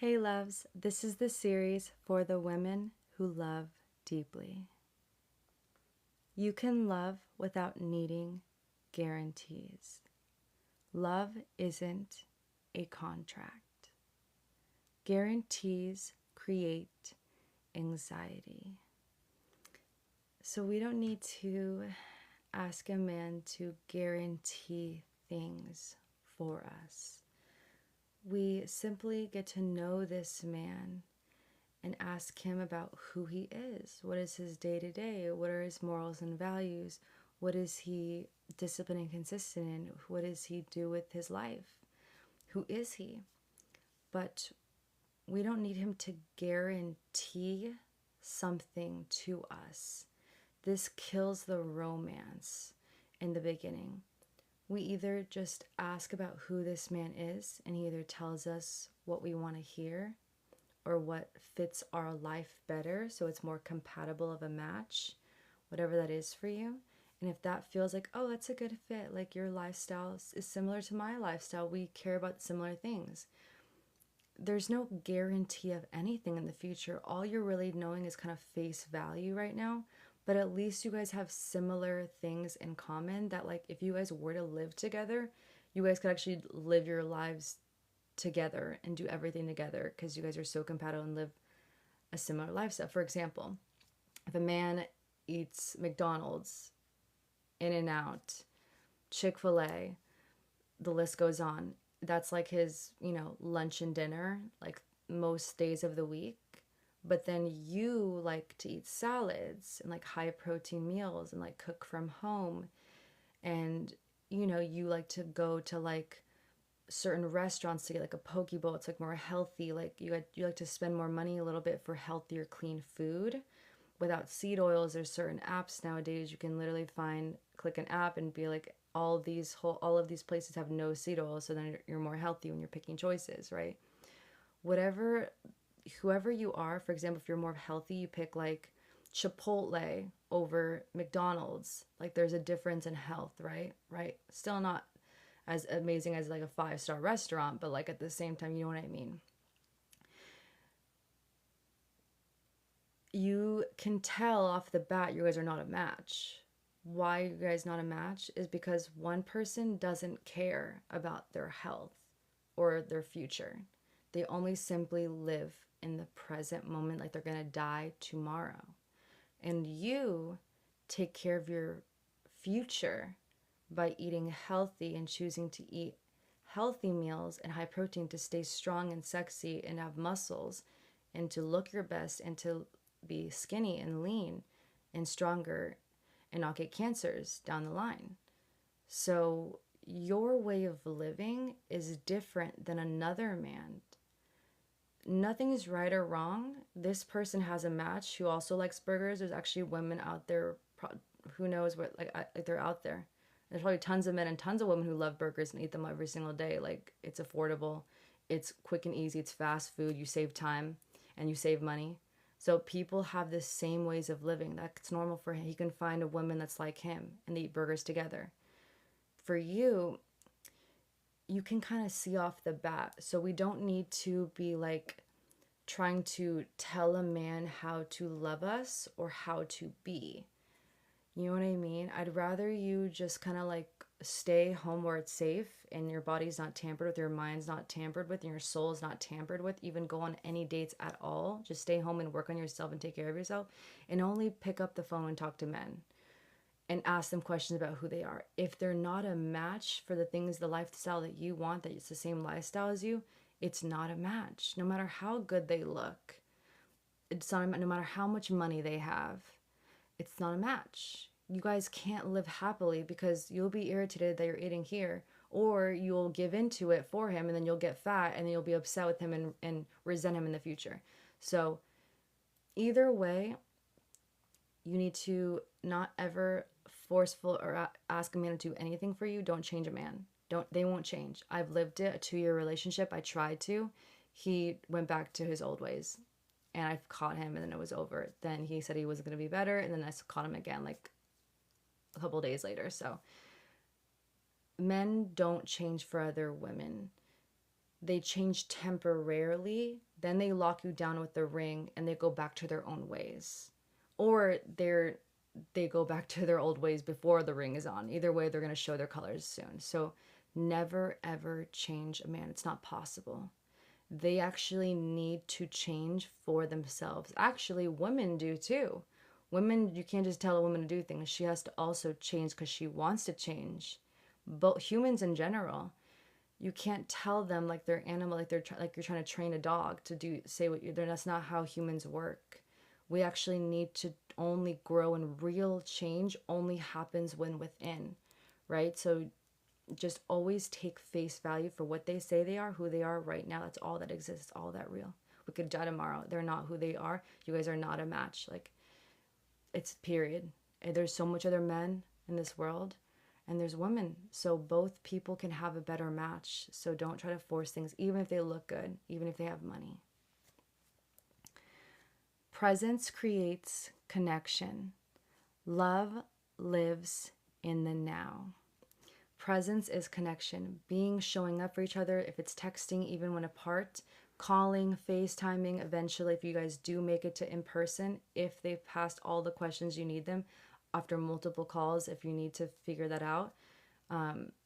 Hey loves, this is the series for the women who love deeply. You can love without needing guarantees. Love isn't a contract. Guarantees create anxiety. So we don't need to ask a man to guarantee things for us. We simply get to know this man and ask him about who he is. What is his day to day? What are his morals and values? What is he disciplined and consistent in? What does he do with his life? Who is he? But we don't need him to guarantee something to us. This kills the romance in the beginning. We either just ask about who this man is, and he either tells us what we want to hear or what fits our life better, so it's more compatible of a match, whatever that is for you. And if that feels like, oh, that's a good fit, like your lifestyle is similar to my lifestyle, we care about similar things. There's no guarantee of anything in the future. All you're really knowing is kind of face value right now, but at least you guys have similar things in common that, like, if you guys were to live together, you guys could actually live your lives together and do everything together because you guys are so compatible and live a similar lifestyle. For example, if a man eats McDonald's, In-N-Out, Chick-fil-A, the list goes on. That's like his, lunch and dinner, like most days of the week. But then you like to eat salads and like high protein meals and like cook from home. And, you like to go to like certain restaurants to get like a poke bowl. It's like more healthy. Like you like to spend more money a little bit for healthier, clean food without seed oils. There's certain apps nowadays you can literally click an app and be like, all of these places have no seed oil, so then you're more healthy when you're picking choices, right? Whoever you are, for example, if you're more healthy, you pick like Chipotle over McDonald's. Like there's a difference in health, right? Still not as amazing as like a 5-star restaurant, but like at the same time, you know what I mean? You can tell off the bat you guys are not a match. Why you guys not a match is because one person doesn't care about their health or their future. They only simply live in the present moment like they're going to die tomorrow. And you take care of your future by eating healthy and choosing to eat healthy meals and high protein to stay strong and sexy and have muscles and to look your best and to be skinny and lean and stronger and not get cancers down the line. So your way of living is different than another man. Nothing is right or wrong. This person has a match who also likes burgers. There's actually women out there, who knows what, like they're out there. There's probably tons of men and tons of women who love burgers and eat them every single day. Like, it's affordable, it's quick and easy, it's fast food, you save time and you save money. So people have the same ways of living. That's normal for him. He can find a woman that's like him and they eat burgers together. For you, you can kind of see off the bat. So we don't need to be like trying to tell a man how to love us or how to be. You know what I mean? I'd rather you just kind of like stay home where it's safe and your body's not tampered with, your mind's not tampered with, and your soul is not tampered with. Even go on any dates at all. Just stay home and work on yourself and take care of yourself. And only pick up the phone and talk to men and ask them questions about who they are. If they're not a match for the things, the lifestyle that you want, that it's the same lifestyle as you, it's not a match. No matter how good they look, it's not, no matter how much money they have, it's not a match. You guys can't live happily because you'll be irritated that you're eating here, or you'll give into it for him and then you'll get fat and then you'll be upset with him and resent him in the future. So either way, you need to not ever forceful or ask a man to do anything for you. Don't change a man. They won't change. I've lived it, a 2-year relationship. I tried to. He went back to his old ways and I caught him and then it was over. Then he said he wasn't going to be better and then I caught him again like a couple days later. So men don't change for other women. they change temporarily, then they lock you down with the ring and they go back to their own ways. Or they go back to their old ways before the ring is on. Either way, they're going to show their colors soon. So never ever change a man. It's not possible. They actually need to change for themselves. Actually, women do too. Women, you can't just tell a woman to do things. She has to also change because she wants to change. But humans in general, you can't tell them like they're animal, like like you're trying to train a dog to do say what you're. That's not how humans work. We actually need to only grow, and real change only happens when within, right? So just always take face value for what they say they are, who they are right now. That's all that exists, all that real. We could die tomorrow. They're not who they are. You guys are not a match. Like, it's period. And there's so much other men in this world, and there's women. So both people can have a better match. So don't try to force things, even if they look good, even if they have money. Presence creates connection. Love lives in the now. Presence is connection. Being, showing up for each other, if it's texting, even when apart, calling, FaceTiming, eventually, if you guys do make it to in person, if they've passed all the questions you need them after multiple calls, if you need to figure that out,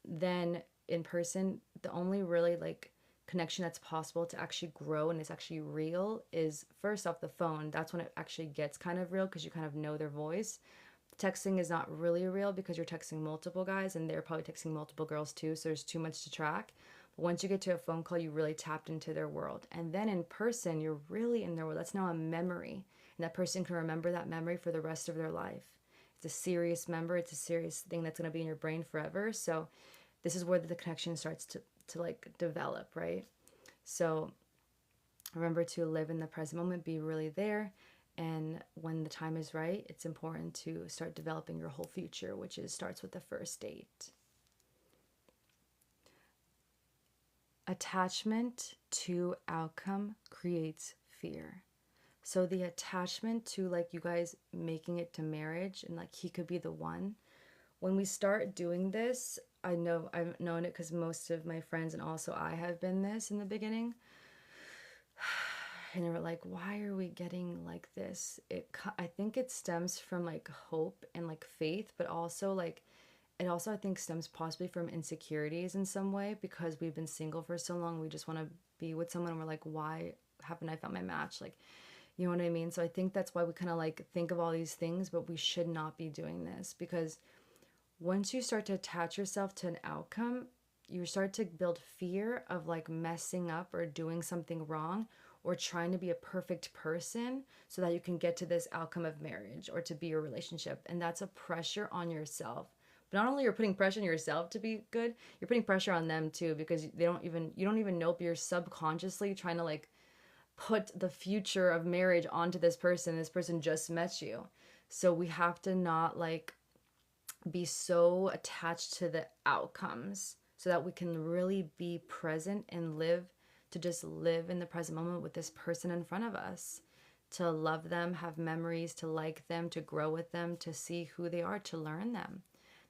then in person, the only really like connection that's possible to actually grow and it's actually real is first off the phone. That's when it actually gets kind of real because you kind of know their voice. Texting is not really real because you're texting multiple guys and they're probably texting multiple girls too, so there's too much to track. But once you get to a phone call, you really tapped into their world. And then in person, you're really in their world. That's now a memory. And that person can remember that memory for the rest of their life. It's a serious memory. It's a serious thing that's going to be in your brain forever. So this is where the connection starts to like develop, right? So remember to live in the present moment, be really there. And when the time is right, it's important to start developing your whole future, which starts with the first date. Attachment to outcome creates fear. So the attachment to like you guys making it to marriage and like he could be the one. When we start doing this, I know I've known it because most of my friends and also I have been this in the beginning. And they were like, why are we getting like this? I think it stems from like hope and like faith, but also like it also I think stems possibly from insecurities in some way because we've been single for so long. We just want to be with someone and we're like, why haven't I found my match? Like, you know what I mean? So I think that's why we kind of like think of all these things, but we should not be doing this because once you start to attach yourself to an outcome, you start to build fear of like messing up or doing something wrong or trying to be a perfect person so that you can get to this outcome of marriage or to be a relationship. And that's a pressure on yourself. But not only you're putting pressure on yourself to be good, you're putting pressure on them too because you don't even know, but you're subconsciously trying to like put the future of marriage onto this person. This person just met you. So we have to not like be so attached to the outcomes so that we can really be present and to just live in the present moment with this person in front of us, to love them, have memories, to like them, to grow with them, to see who they are, to learn them.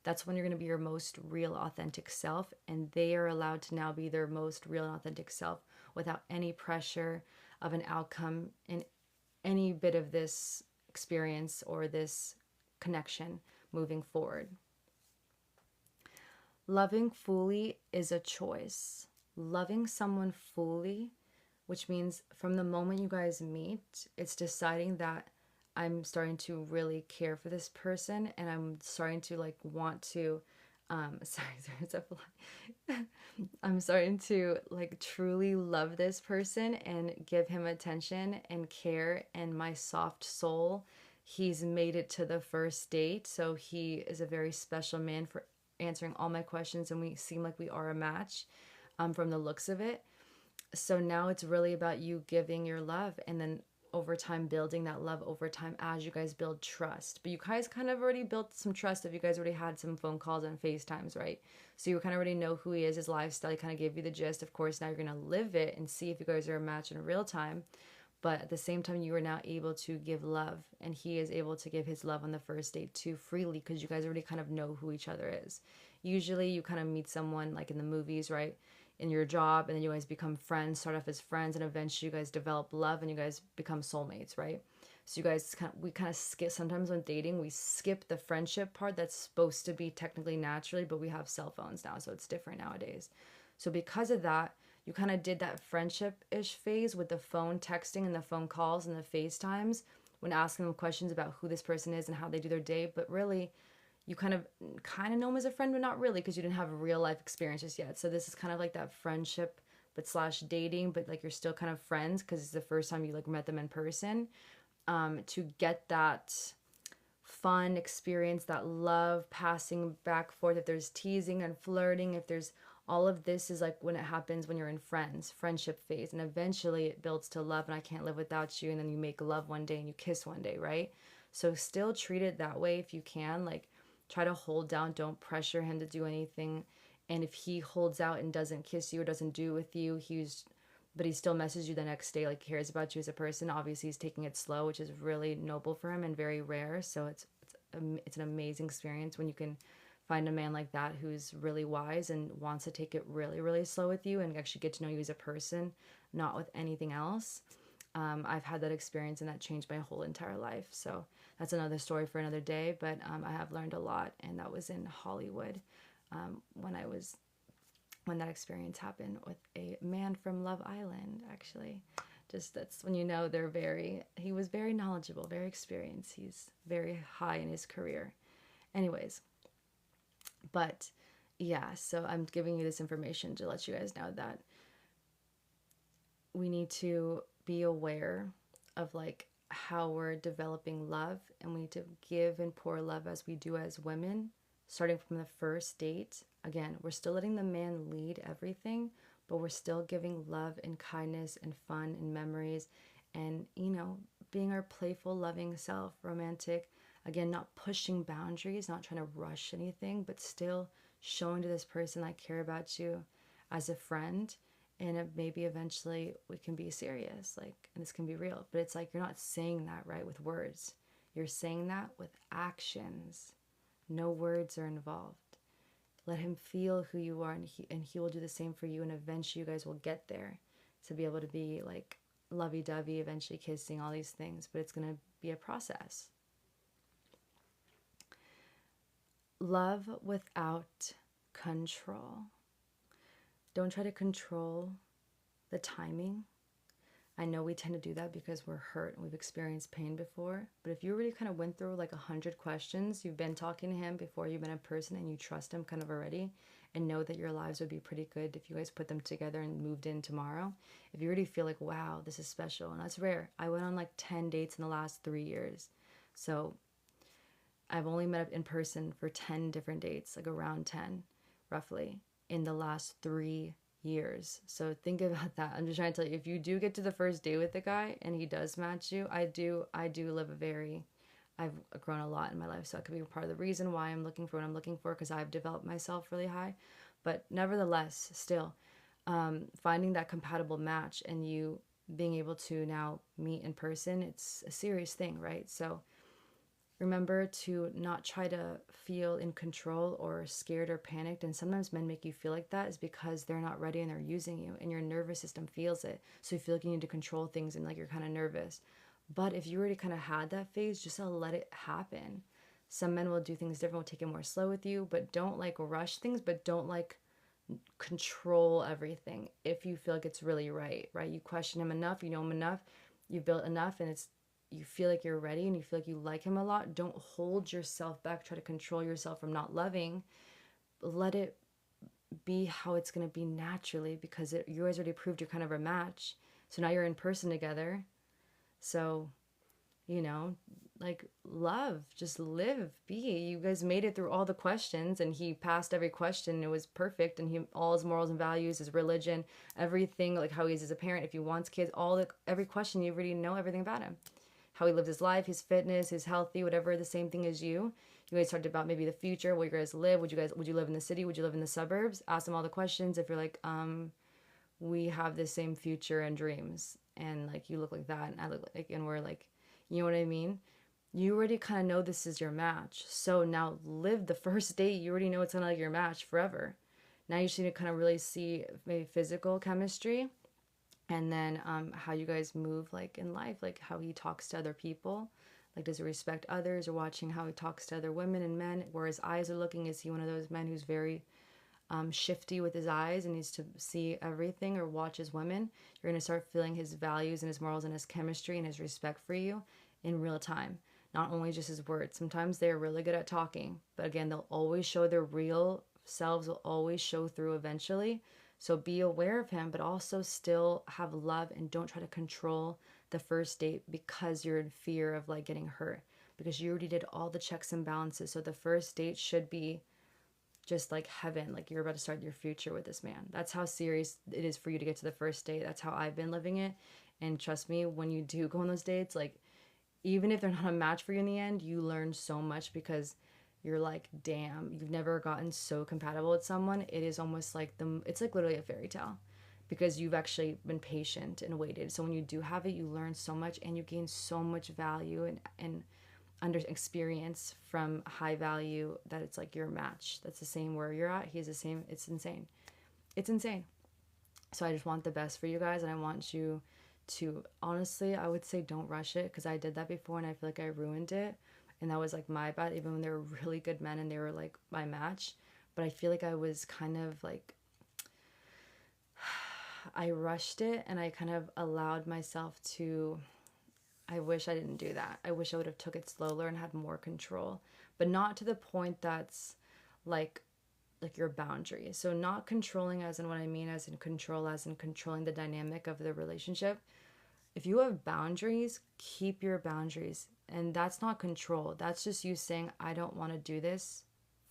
That's when you're going to be your most real, authentic self, and they are allowed to now be their most real and authentic self without any pressure of an outcome in any bit of this experience or this connection moving forward. Loving fully is a choice. Loving someone fully, which means from the moment you guys meet, it's deciding that I'm starting to really care for this person and I'm starting to like want to I'm starting to like truly love this person and give him attention and care, and my soft soul, he's made it to the first date, so he is a very special man for answering all my questions and we seem like we are a match from the looks of it. So now it's really about you giving your love and then over time building that love over time as you guys build trust. But you guys kind of already built some trust if you guys already had some phone calls and FaceTimes, right? So you kind of already know who he is, his lifestyle. He kind of gave you the gist. Of course, now you're going to live it and see if you guys are a match in real time. But at the same time, you are now able to give love, and he is able to give his love on the first date too freely because you guys already kind of know who each other is. Usually you kind of meet someone like in the movies, right? in your job, and then you guys become friends, start off as friends, and eventually you guys develop love and you guys become soulmates, right? So you guys we kind of skip, sometimes when dating, we skip the friendship part that's supposed to be technically naturally, but we have cell phones now, so it's different nowadays. So because of that, you kind of did that friendship-ish phase with the phone texting and the phone calls and the FaceTimes when asking them questions about who this person is and how they do their day, but really you kind of know him as a friend, but not really because you didn't have real life experiences yet. So this is kind of like that friendship, but slash dating, but like you're still kind of friends because it's the first time you like met them in person. To get that fun experience, that love passing back forth. If there's teasing and flirting, if there's all of this is like when it happens when you're in friendship phase, and eventually it builds to love and I can't live without you, and then you make love one day and you kiss one day, right? So still treat it that way if you can. Like try to hold down, don't pressure him to do anything. And if he holds out and doesn't kiss you or doesn't do it with you, but he still messages you the next day, like cares about you as a person. Obviously, he's taking it slow, which is really noble for him and very rare. So it's an amazing experience when you can find a man like that who's really wise and wants to take it really, really slow with you and actually get to know you as a person, not with anything else. I've had that experience and that changed my whole entire life. So that's another story for another day. But I have learned a lot, and that was in Hollywood when that experience happened with a man from Love Island, actually. Just that's when you know he was very knowledgeable, very experienced. He's very high in his career. Anyways, but yeah, so I'm giving you this information to let you guys know that we need to be aware of like how we're developing love, and we need to give and pour love as we do as women, starting from the first date. Again, we're still letting the man lead everything, but we're still giving love and kindness and fun and memories and, being our playful, loving self, romantic. Again, not pushing boundaries, not trying to rush anything, but still showing to this person I care about you as a friend. And maybe eventually we can be serious, like, and this can be real. But it's like you're not saying that, right, with words. You're saying that with actions. No words are involved. Let him feel who you are, and he will do the same for you, and eventually you guys will get there to be able to be like lovey-dovey, eventually kissing, all these things, but it's going to be a process. Love without control. Don't try to control the timing. I know we tend to do that because we're hurt and we've experienced pain before. But if you already kind of went through like 100 questions, you've been talking to him before you've been in person, and you trust him kind of already, and know that your lives would be pretty good if you guys put them together and moved in tomorrow. If you already feel like, wow, this is special, and that's rare. I went on like 10 dates in the last 3 years. So I've only met up in person for 10 different dates, like around 10, roughly, in the last 3 years. So think about that. I'm just trying to tell you, if you do get to the first date with the guy and he does match you, I do live I've grown a lot in my life, so that could be part of the reason why I'm looking for what I'm looking for, because I've developed myself really high. But nevertheless, still, finding that compatible match and you being able to now meet in person, it's a serious thing, right? So remember to not try to feel in control or scared or panicked. And sometimes men make you feel like that is because they're not ready and they're using you, and your nervous system feels it. So you feel like you need to control things and like you're kind of nervous. But if you already kind of had that phase, just let it happen. Some men will do things different, will take it more slow with you, but don't like rush things, but don't like control everything. If you feel like it's really right? You question him enough, you know him enough, you've built enough, and you feel like you're ready and you feel like you like him a lot. Don't hold yourself back, try to control yourself from not loving. Let it be how it's going to be naturally, because you guys already proved you're kind of a match. So now you're in person together. So, like, love, just live, be. You guys made it through all the questions, and he passed every question. It was perfect, and all his morals and values, his religion, everything, like how he is as a parent, if he wants kids, every question, you already know everything about him. How he lived his life, his fitness, his healthy, whatever, the same thing as you. You guys talked about maybe the future, where you guys live. Would you live in the city? Would you live in the suburbs? Ask him all the questions. If you're like, we have the same future and dreams, and like you look like that, and I look like, and we're like, you know what I mean? You already kind of know this is your match. So now live the first date. You already know it's gonna like your match forever. Now you just need to kind of really see maybe physical chemistry, and then how you guys move like in life, like how he talks to other people. Like, does he respect others, or watching how he talks to other women and men, where his eyes are looking? Is he one of those men who's very shifty with his eyes and needs to see everything or watch his women? You're going to start feeling his values and his morals and his chemistry and his respect for you in real time. Not only just his words. Sometimes they're really good at talking, but again, they'll always show their real selves, will always show through eventually. So be aware of him, but also still have love, and don't try to control the first date because you're in fear of like getting hurt, because you already did all the checks and balances. So the first date should be just like heaven, like you're about to start your future with this man. That's how serious it is for you to get to the first date. That's how I've been living it. And trust me, when you do go on those dates, like even if they're not a match for you in the end, you learn so much, because you're like, damn, you've never gotten so compatible with someone. It is almost like it's like literally a fairy tale, because you've actually been patient and waited. So when you do have it, you learn so much, and you gain so much value and under experience from high value, that it's like your match. That's the same where you're at. He's the same. It's insane. It's insane. So I just want the best for you guys, and I want you to, honestly, I would say don't rush it, because I did that before and I feel like I ruined it. And that was like my bad, even when they were really good men and they were like my match. But I feel like I was kind of like, I rushed it, and I kind of allowed myself to, I wish I didn't do that. I wish I would have took it slower and had more control, but not to the point that's like your boundaries. So not controlling, as in what I mean as in control, as in controlling the dynamic of the relationship. If you have boundaries, keep your boundaries. And that's not control. That's just you saying, I don't want to do this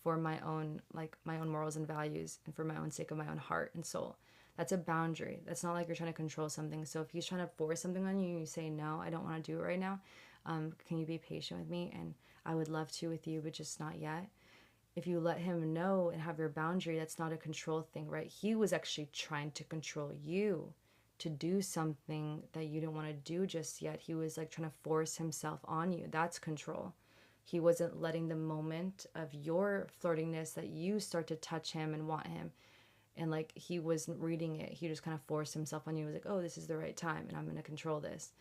for my own, like my own morals and values, and for my own sake of my own heart and soul. That's a boundary. That's not like you're trying to control something. So if he's trying to force something on you, you say, no, I don't want to do it right now. Can you be patient with me? And I would love to with you, but just not yet. If you let him know and have your boundary, that's not a control thing, right? He was actually trying to control you to do something that you didn't want to do just yet. He was like trying to force himself on you. That's control. He wasn't letting the moment of your flirtiness that you start to touch him and want him. And like he wasn't reading it. He just kind of forced himself on you. He was like, oh, this is the right time and I'm going to control this.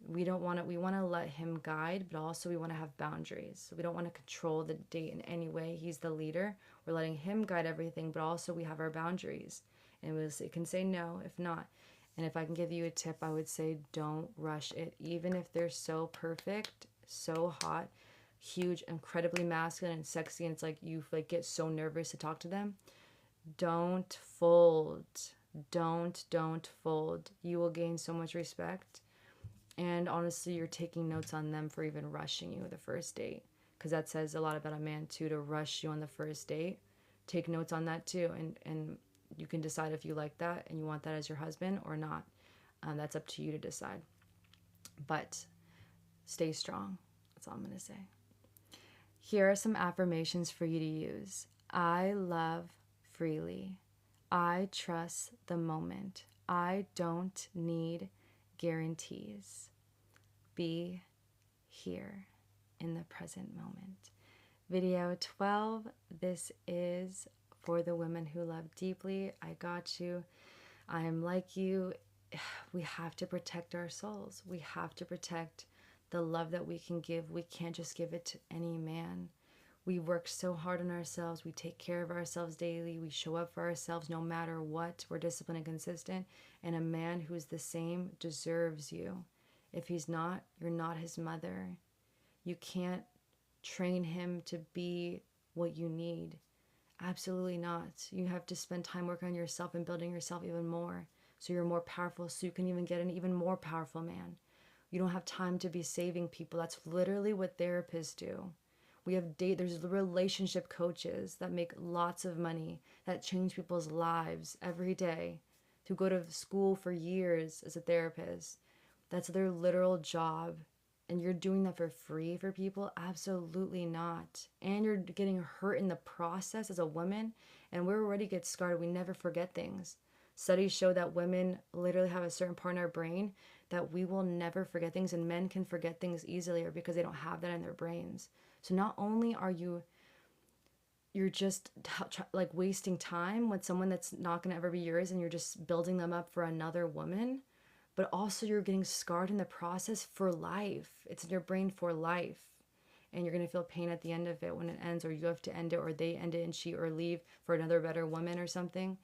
We want to let him guide, but also we want to have boundaries. So we don't want to control the date in any way. He's the leader. We're letting him guide everything, but also we have our boundaries. And it can say no if not. And if I can give you a tip, I would say don't rush it. Even if they're so perfect, so hot, huge, incredibly masculine and sexy, and it's like you like get so nervous to talk to them, don't fold. Don't fold. You will gain so much respect. And honestly, you're taking notes on them for even rushing you the first date, because that says a lot about a man too, to rush you on the first date. Take notes on that too, and you can decide if you like that and you want that as your husband or not. That's up to you to decide. But stay strong. That's all I'm going to say. Here are some affirmations for you to use. I love freely. I trust the moment. I don't need guarantees. Be here in the present moment. Video 12. This is for the women who love deeply. I got you. I am like you. We have to protect our souls. We have to protect the love that we can give. We can't just give it to any man. We work so hard on ourselves. We take care of ourselves daily. We show up for ourselves no matter what. We're disciplined and consistent. And a man who is the same deserves you. If he's not, you're not his mother. You can't train him to be what you need. Absolutely not. You have to spend time working on yourself and building yourself even more, so you're more powerful, so you can even get an even more powerful man. You don't have time to be saving people. That's literally what therapists do. There's relationship coaches that make lots of money, that change people's lives every day, who go to school for years as a therapist. That's their literal job. And you're doing that for free for people? Absolutely not. And you're getting hurt in the process as a woman. And we already get scarred. We never forget things. Studies show that women literally have a certain part in our brain that we will never forget things, and men can forget things easily, or because they don't have that in their brains. So not only are you you're just like wasting time with someone that's not going to ever be yours, and you're just building them up for another woman. But also, you're getting scarred in the process for life. It's in your brain for life. And you're going to feel pain at the end of it when it ends, or you have to end it, or they end it and cheat or leave for another better woman or something.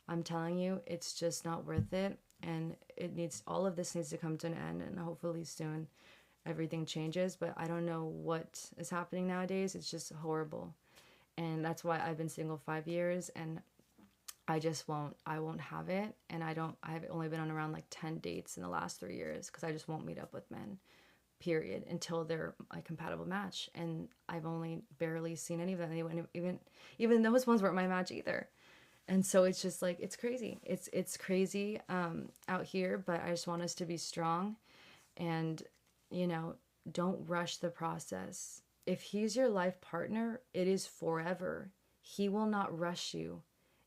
I'm telling you, it's just not worth it. And it needs, all of this needs to come to an end, and hopefully soon everything changes. But I don't know what is happening nowadays. It's just horrible. And that's why I've been single 5 years, and I won't have it. And I've only been on around like 10 dates in the last 3 years because I just won't meet up with men, period, until they're a compatible match. And I've only barely seen any of them. Even those ones weren't my match either. And so it's just like, it's crazy. It's crazy out here, but I just want us to be strong and, you know, don't rush the process. If he's your life partner, it is forever. He will not rush you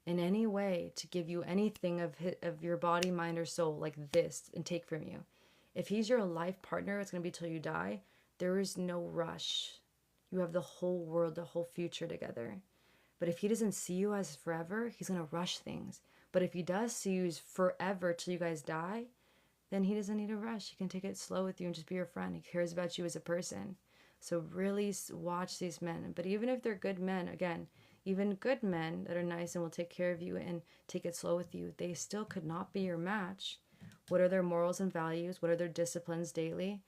in any way to give you anything of your body, mind, or soul like this and take from you. If he's your life partner, it's going to be till you die. There is no rush. You have the whole world, the whole future together. But if he doesn't see you as forever, he's going to rush things. But if he does see you as forever till you guys die, then he doesn't need to rush. He can take it slow with you and just be your friend. He cares about you as a person. So really watch these men. But even if they're good men, again, even good men that are nice and will take care of you and take it slow with you, they still could not be your match. What are their morals and values? What are their disciplines daily?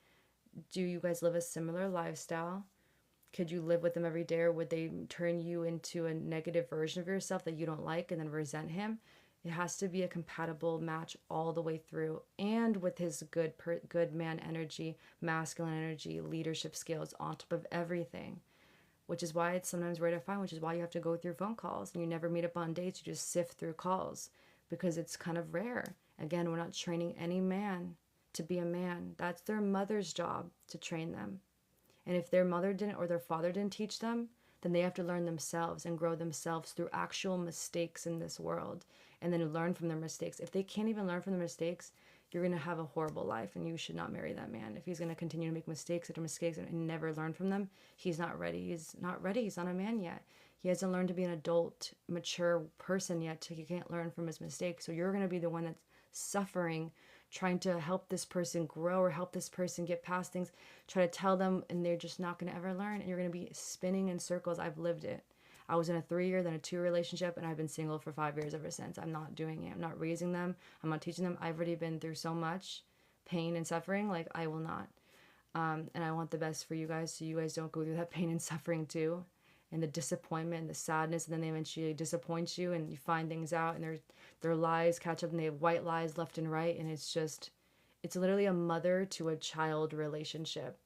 Do you guys live a similar lifestyle? Could you live with them every day, or would they turn you into a negative version of yourself that you don't like and then resent him? It has to be a compatible match all the way through, and with his good man energy, masculine energy, leadership skills on top of everything. Which is why it's sometimes rare to find, which is why you have to go through phone calls and you never meet up on dates. You just sift through calls because it's kind of rare. Again, we're not training any man to be a man. That's their mother's job to train them. And if their mother didn't or their father didn't teach them, then they have to learn themselves and grow themselves through actual mistakes in this world, and then learn from their mistakes. If they can't even learn from their mistakes, you're going to have a horrible life, and you should not marry that man. If he's going to continue to make mistakes after mistakes and never learn from them, he's not ready. He's not ready. He's not a man yet. He hasn't learned to be an adult, mature person yet, so he can't learn from his mistakes. So you're going to be the one that's suffering, trying to help this person grow or help this person get past things, try to tell them, and they're just not going to ever learn, and you're going to be spinning in circles. I've lived it. I was in a 3-year, then a 2-year relationship, and I've been single for 5 years ever since. I'm not doing it. I'm not raising them. I'm not teaching them. I've already been through so much pain and suffering. Like, I will not. And I want the best for you guys, so you guys don't go through that pain and suffering too, and the disappointment and the sadness, and then they eventually disappoint you, and you find things out, and their lies catch up, and they have white lies left and right, and it's literally a mother to a child relationship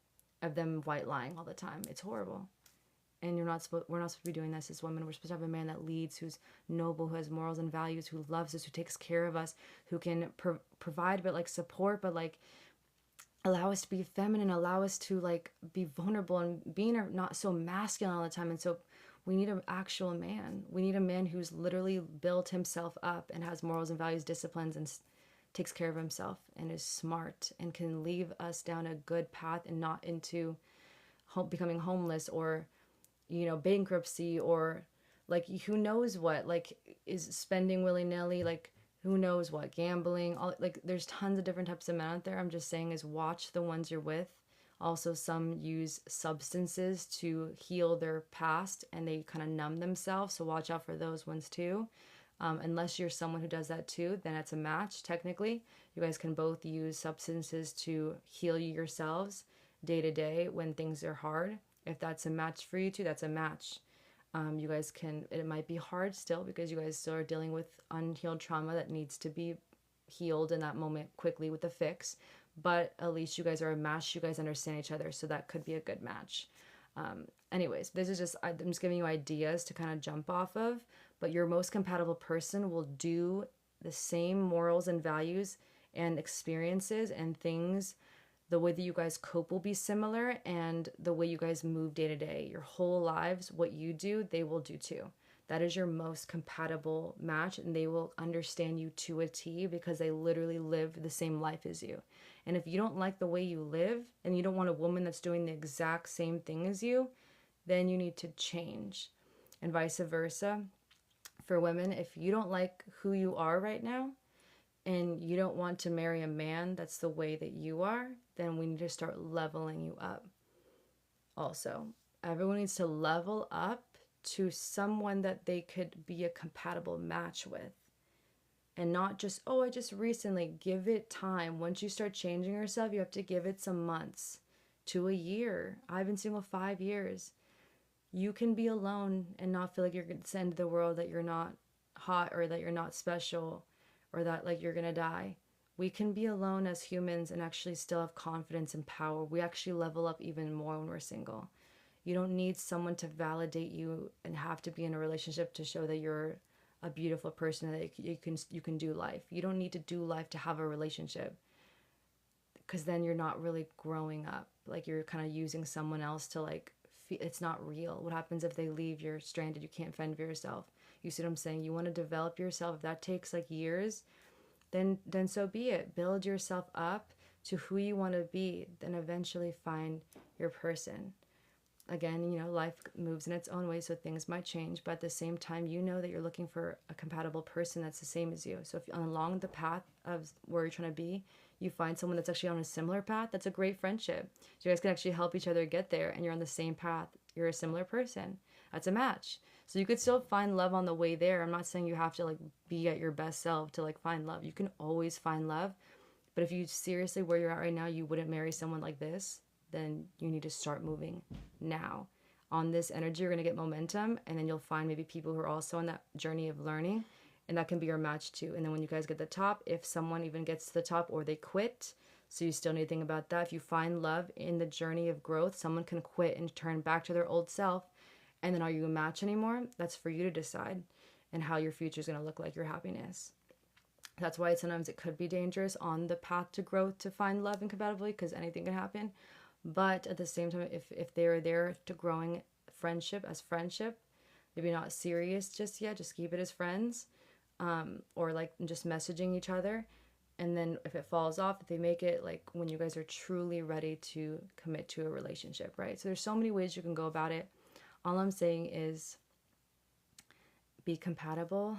of them white lying all the time. It's horrible. And we're not supposed to be doing this as women. We're supposed to have a man that leads, who's noble, who has morals and values, who loves us, who takes care of us, who can provide, but like support, but like allow us to be feminine, allow us to like be vulnerable, and being not so masculine all the time. And so we need an actual man. We need a man who's literally built himself up and has morals and values, disciplines, and takes care of himself and is smart and can leave us down a good path and not into becoming homeless or, you know, bankruptcy, or like who knows what, like is spending willy-nilly, like who knows what, gambling, all, like there's tons of different types of men out there. I'm just saying is watch the ones you're with. Also, some use substances to heal their past and they kind of numb themselves, so watch out for those ones too. Unless you're someone who does that too, then it's a match. Technically, you guys can both use substances to heal yourselves day to day when things are hard. If that's a match for you two, that's a match. You guys can, it might be hard still because you guys still are dealing with unhealed trauma that needs to be healed in that moment quickly with a fix. But at least you guys are a match. You guys understand each other, so that could be a good match. Anyways, this is just, I'm just giving you ideas to kind of jump off of. But your most compatible person will do the same morals and values and experiences and things. The way that you guys cope will be similar, and the way you guys move day to day, your whole lives, what you do, they will do too. That is your most compatible match, and they will understand you to a T because they literally live the same life as you. And if you don't like the way you live and you don't want a woman that's doing the exact same thing as you, then you need to change. And vice versa. For women, if you don't like who you are right now and you don't want to marry a man that's the way that you are, then we need to start leveling you up. Also, everyone needs to level up to someone that they could be a compatible match with. And not just, oh, I just recently. Give it time. Once you start changing yourself, you have to give it some months to a year. I've been single 5 years. You can be alone and not feel like you're going to send the world that you're not hot or that you're not special or that like you're going to die. We can be alone as humans and actually still have confidence and power. We actually level up even more when we're single. You don't need someone to validate you and have to be in a relationship to show that you're a beautiful person, that you can do life. You don't need to do life to have a relationship, because then you're not really growing up. Like you're kind of using someone else to like it's not real. What happens if they leave? You're stranded. You can't fend for yourself. You see what I'm saying? You want to develop yourself. If that takes like years, then so be it. Build yourself up to who you want to be. Then eventually find your person. Again, life moves in its own way, so things might change. But at the same time, you know that you're looking for a compatible person that's the same as you. So if along the path of where you're trying to be, you find someone that's actually on a similar path, that's a great friendship. So you guys can actually help each other get there, and you're on the same path. You're a similar person. That's a match. So you could still find love on the way there. I'm not saying you have to like be at your best self to like find love. You can always find love. But if you seriously, where you're at right now, you wouldn't marry someone like this, then you need to start moving now. On this energy, you're going to get momentum, and then you'll find maybe people who are also on that journey of learning, and that can be your match too. And then when you guys get the top, if someone even gets to the top or they quit, so you still need to think about that. If you find love in the journey of growth, someone can quit and turn back to their old self, and then are you a match anymore? That's for you to decide, and how your future is going to look like, your happiness. That's why sometimes it could be dangerous on the path to growth to find love and compatibility, because anything can happen. But at the same time, if they're there to growing friendship as friendship, maybe not serious just yet, just keep it as friends, or like just messaging each other. And then if it falls off, if they make it like when you guys are truly ready to commit to a relationship, right? So there's so many ways you can go about it. All I'm saying is be compatible,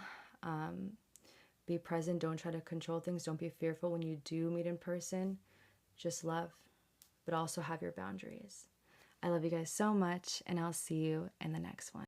be present. Don't try to control things. Don't be fearful when you do meet in person. Just love, but also have your boundaries. I love you guys so much, and I'll see you in the next one.